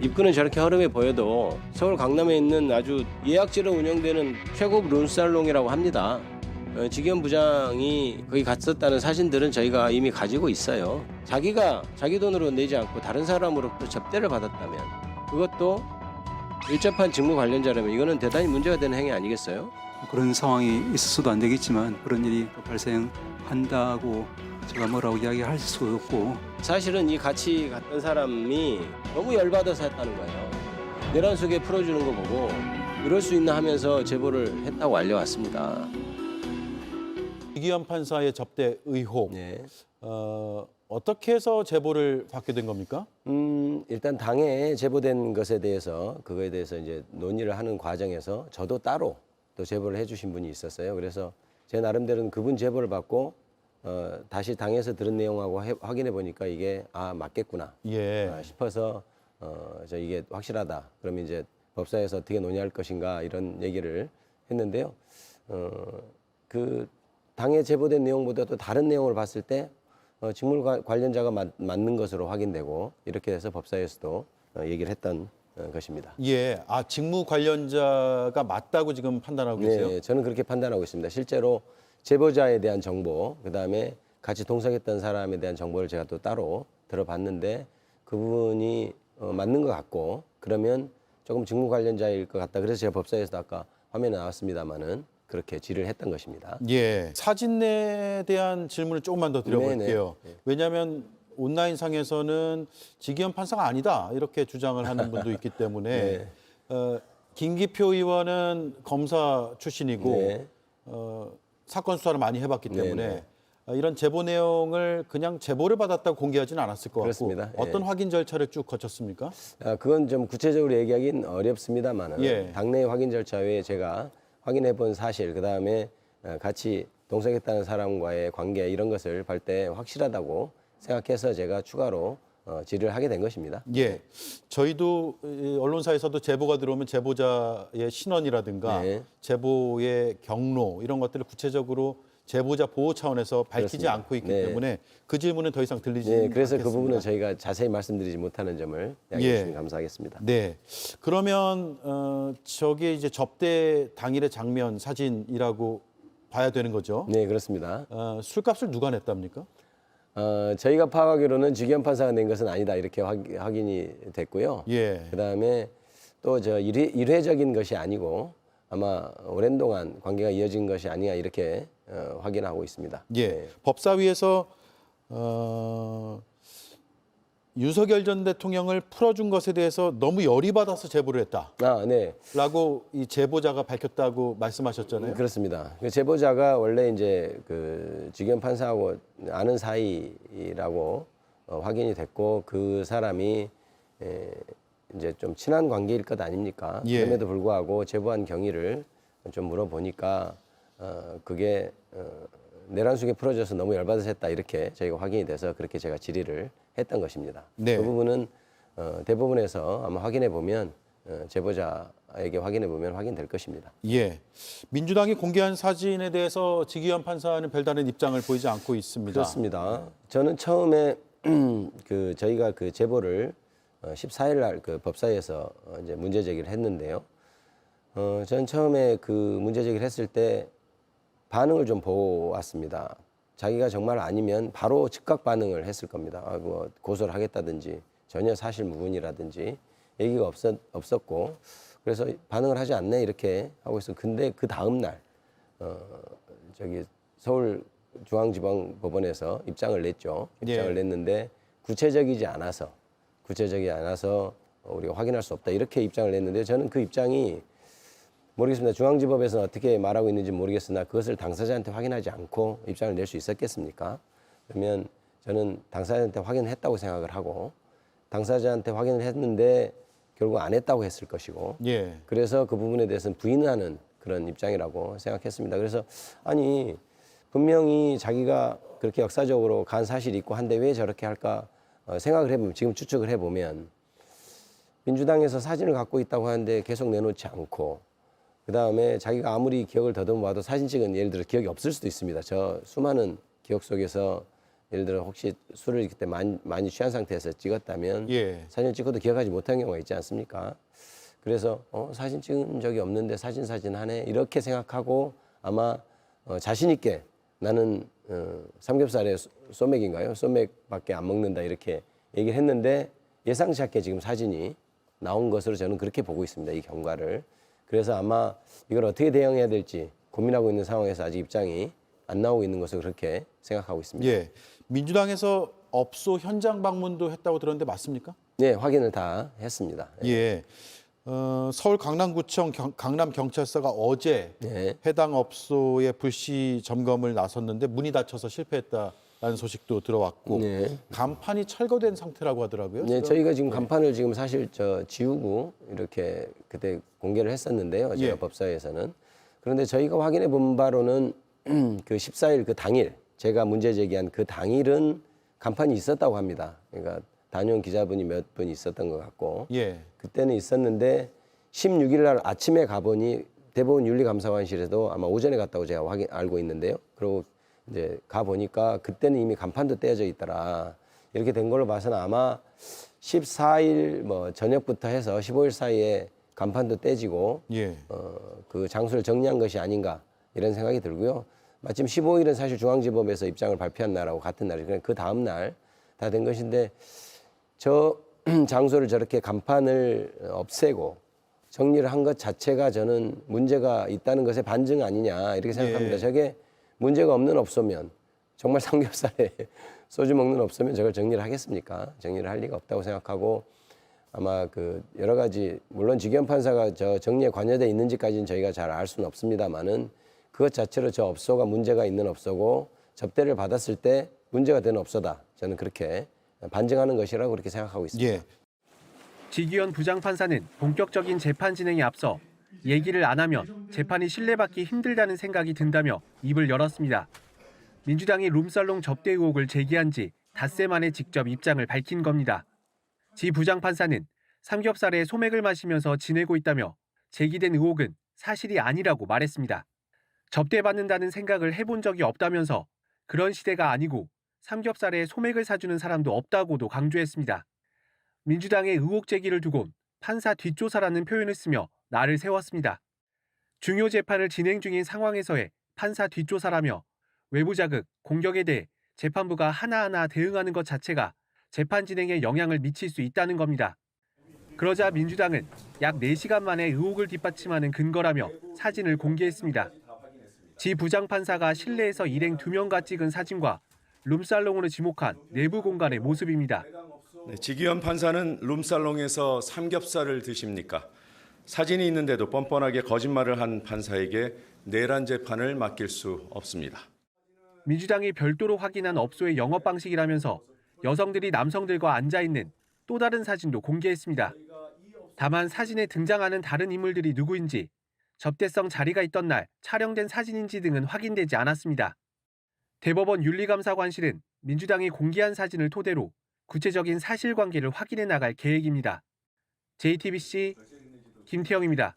입구는 저렇게 허름해 보여도 서울 강남에 있는 아주 예약제로 운영되는 최고 룸살롱이라고 합니다. 직원 부장이 거기 갔었다는 사진들은 저희가 이미 가지고 있어요. 자기가 자기 돈으로 내지 않고 다른 사람으로부터 접대를 받았다면, 그것도 일접한 직무 관련자라면 이거는 대단히 문제가 되는 행위 아니겠어요? 그런 상황이 있어서도 안 되겠지만 그런 일이 발생한다고 제가 뭐라고 이야기할 수 없고, 사실은 이 같이 갔던 사람이 너무 열받아서 했다는 거예요. 내란 속에 풀어주는 거 보고 이럴 수 있나 하면서 제보를 했다고 알려왔습니다. 이기현 판사의 접대 의혹, 네. 어떻게 해서 제보를 받게 된 겁니까? 일단 당에 제보된 것에 대해서, 그거에 대해서 이제 논의를 하는 과정에서 저도 따로 또 제보를 해주신 분이 있었어요. 그래서 제 나름대로는 그분 제보를 받고 다시 당에서 들은 내용하고 확인해 보니까 이게 맞겠구나 예. 싶어서 저 이게 확실하다. 그러면 이제 법사에서 어떻게 논의할 것인가 이런 얘기를 했는데요. 그 당에 제보된 내용보다 또 다른 내용을 봤을 때 직무 관련자가 맞는 것으로 확인되고, 이렇게 해서 법사에서도 얘기를 했던 것입니다. 예. 직무 관련자가 맞다고 지금 판단하고 계세요? 네, 저는 그렇게 판단하고 있습니다. 실제로 제보자에 대한 정보, 그다음에 같이 동석했던 사람에 대한 정보를 제가 또 따로 들어봤는데 그분이 맞는 것 같고, 그러면 조금 직무 관련자일 것 같다. 그래서 제가 법사에서도 아까 화면에 나왔습니다마는 그렇게 질의를 했던 것입니다. 예. 사진에 대한 질문을 조금만 더 드려볼게요. 네네. 왜냐하면 온라인상에서는 지기현 판사가 아니다 이렇게 주장을 하는 분도 있기 때문에 네. 김기표 의원은 검사 출신이고 네. 사건 수사를 많이 해봤기 때문에 네네. 이런 제보 내용을 그냥 제보를 받았다고 공개하지는 않았을 것 같고, 그렇습니다. 어떤 예. 확인 절차를 쭉 거쳤습니까? 그건 좀 구체적으로 얘기하기는 어렵습니다만은 예. 당내 확인 절차 외에 제가 확인해 본 사실, 그다음에 같이 동석했다는 사람과의 관계 이런 것을 볼 때 확실하다고 생각해서 제가 추가로 질의를 하게 된 것입니다. 예. 저희도 이 언론사에서도 제보가 들어오면 제보자의 신원이라든가 네. 제보의 경로 이런 것들을 구체적으로 제보자 보호 차원에서 밝히지 그렇습니다. 않고 있기 네. 때문에 그 질문은 더 이상 들리지 네, 그래서 않겠습니다. 그 부분은 저희가 자세히 말씀드리지 못하는 점을 양해해 주시면 감사하겠습니다. 네. 그러면 저게 이제 접대 당일의 장면 사진이라고 봐야 되는 거죠? 네, 그렇습니다. 술값을 누가 냈답니까? 저희가 파악하기로는 직위원 판사가 낸 것은 아니다 이렇게 확인이 됐고요. 예. 그다음에 또 저 일회적인 것이 아니고 아마 오랜 동안 관계가 이어진 것이 아니냐 이렇게 확인하고 있습니다. 예. 네. 법사위에서 윤석열 전 대통령을 풀어준 것에 대해서 너무 열이 받아서 제보를 했다. 네. 라고 이 제보자가 밝혔다고 말씀하셨잖아요. 그렇습니다. 그 제보자가 원래 이제 그 직위원 판사하고 아는 사이라고 확인이 됐고, 그 사람이 이제 좀 친한 관계일 것 아닙니까? 예. 그럼에도 불구하고 제보한 경위를 좀 물어보니까 그게 내란 속에 풀어져서 너무 열받아서 했다 이렇게 저희가 확인이 돼서 그렇게 제가 질의를 했던 것입니다. 네. 그 부분은 대부분에서 아마 확인해 보면 제보자에게 확인해 보면 확인될 것입니다. 예. 민주당이 공개한 사진에 대해서 직위원 판사는 별다른 입장을 보이지 않고 있습니다. 그렇습니다. 저는 처음에 저희가 그 제보를 14일 날 그 법사위에서 이제 문제 제기를 했는데요. 저는 처음에 그 문제 제기를 했을 때 반응을 좀 보았습니다. 자기가 정말 아니면 바로 즉각 반응을 했을 겁니다. 뭐 고소를 하겠다든지 전혀 사실 무근이라든지 얘기가 없었고, 그래서 반응을 하지 않네 이렇게 하고 있어. 근데 그 다음 날 서울중앙지방법원에서 입장을 냈죠. 입장을 예. 냈는데 구체적이지 않아서 우리가 확인할 수 없다 이렇게 입장을 냈는데, 저는 그 입장이 모르겠습니다. 중앙지법에서는 어떻게 말하고 있는지 모르겠으나 그것을 당사자한테 확인하지 않고 입장을 낼 수 있었겠습니까? 그러면 저는 당사자한테 확인했다고 생각을 하고, 당사자한테 확인을 했는데 결국 안 했다고 했을 것이고, 예. 그래서 그 부분에 대해서는 부인하는 그런 입장이라고 생각했습니다. 그래서 아니 분명히 자기가 그렇게 역사적으로 간 사실이 있고 한데 왜 저렇게 할까 생각을 해보면, 지금 추측을 해보면 민주당에서 사진을 갖고 있다고 하는데 계속 내놓지 않고, 그 다음에 자기가 아무리 기억을 더듬어 봐도 사진 찍은 예를 들어 기억이 없을 수도 있습니다. 저 수많은 기억 속에서 예를 들어 혹시 술을 그때 많이 취한 상태에서 찍었다면 예. 사진을 찍어도 기억하지 못한 경우가 있지 않습니까? 그래서 사진 찍은 적이 없는데 사진 하네 이렇게 생각하고 아마 자신 있게 나는 삼겹살에 소맥인가요? 소맥밖에 안 먹는다 이렇게 얘기를 했는데 예상치 않게 지금 사진이 나온 것으로 저는 그렇게 보고 있습니다. 이 경과를. 그래서 아마 이걸 어떻게 대응해야 될지 고민하고 있는 상황에서 아직 입장이 안 나오고 있는 것으로 그렇게 생각하고 있습니다. 예. 민주당에서 업소 현장 방문도 했다고 들었는데 맞습니까? 네, 확인을 다 했습니다. 예. 서울 강남구청 강남경찰서가 어제 네. 해당 업소의 불시 점검을 나섰는데 문이 닫혀서 실패했다라는 소식도 들어왔고 네. 간판이 철거된 상태라고 하더라고요. 네, 저희가 지금 간판을 지금 사실 지우고 이렇게 그때 공개를 했었는데요. 저희가 예. 법사위에서는. 그런데 저희가 확인해 본 바로는 그 14일 그 당일 제가 문제 제기한 그 당일은 간판이 있었다고 합니다. 그러니까 다녀온 기자분이 몇 분 있었던 것 같고 예. 그때는 있었는데 16일 날 아침에 가보니 대법원 윤리감사관실에도 아마 오전에 갔다고 제가 알고 있는데요. 그리고 이제 가보니까 그때는 이미 간판도 떼어져 있더라. 이렇게 된 걸로 봐서는 아마 14일 뭐 저녁부터 해서 15일 사이에 간판도 떼지고 예. 그 장소를 정리한 것이 아닌가 이런 생각이 들고요. 마침 15일은 사실 중앙지법에서 입장을 발표한 날하고 같은 날이에요. 그 다음 날 다 된 것인데 저 장소를 저렇게 간판을 없애고 정리를 한 것 자체가 저는 문제가 있다는 것의 반증 아니냐 이렇게 생각합니다. 예. 저게 문제가 없는 업소면 정말 삼겹살에 소주 먹는 업소면 저걸 정리를 하겠습니까? 정리를 할 리가 없다고 생각하고 아마 그 여러 가지 물론 지기현 판사가 저 정리에 관여돼 있는지까지는 저희가 잘 알 수는 없습니다만은 그것 자체로 저 업소가 문제가 있는 업소고 접대를 받았을 때 문제가 되는 업소다. 저는 그렇게 반증하는 것이라고 그렇게 생각하고 있습니다. 예. 지기현 부장판사는 본격적인 재판 진행에 앞서 얘기를 안 하면 재판이 신뢰받기 힘들다는 생각이 든다며 입을 열었습니다. 민주당이 룸살롱 접대 의혹을 제기한 지 닷새 만에 직접 입장을 밝힌 겁니다. 지 부장판사는 삼겹살에 소맥을 마시면서 지내고 있다며 제기된 의혹은 사실이 아니라고 말했습니다. 접대받는다는 생각을 해본 적이 없다면서 그런 시대가 아니고 삼겹살에 소맥을 사주는 사람도 없다고도 강조했습니다. 민주당의 의혹 제기를 두곤 판사 뒷조사라는 표현을 쓰며 날을 세웠습니다. 중요 재판을 진행 중인 상황에서의 판사 뒷조사라며 외부 자극, 공격에 대해 재판부가 하나하나 대응하는 것 자체가 재판 진행에 영향을 미칠 수 있다는 겁니다. 그러자 민주당은 약 4시간 만에 의혹을 뒷받침하는 근거라며 사진을 공개했습니다. 지 부장판사가 실내에서 일행 2명과 찍은 사진과 룸살롱으로 지목한 내부 공간의 모습입니다. 네, 지기현 판사는 룸살롱에서 삼겹살을 드십니까? 사진이 있는데도 뻔뻔하게 거짓말을 한 판사에게 내란 재판을 맡길 수 없습니다. 민주당이 별도로 확인한 업소의 영업 방식이라면서 여성들이 남성들과 앉아있는 또 다른 사진도 공개했습니다. 다만 사진에 등장하는 다른 인물들이 누구인지, 접대성 자리가 있던 날 촬영된 사진인지 등은 확인되지 않았습니다. 대법원 윤리감사관실은 민주당이 공개한 사진을 토대로 구체적인 사실관계를 확인해 나갈 계획입니다. JTBC 김태영입니다.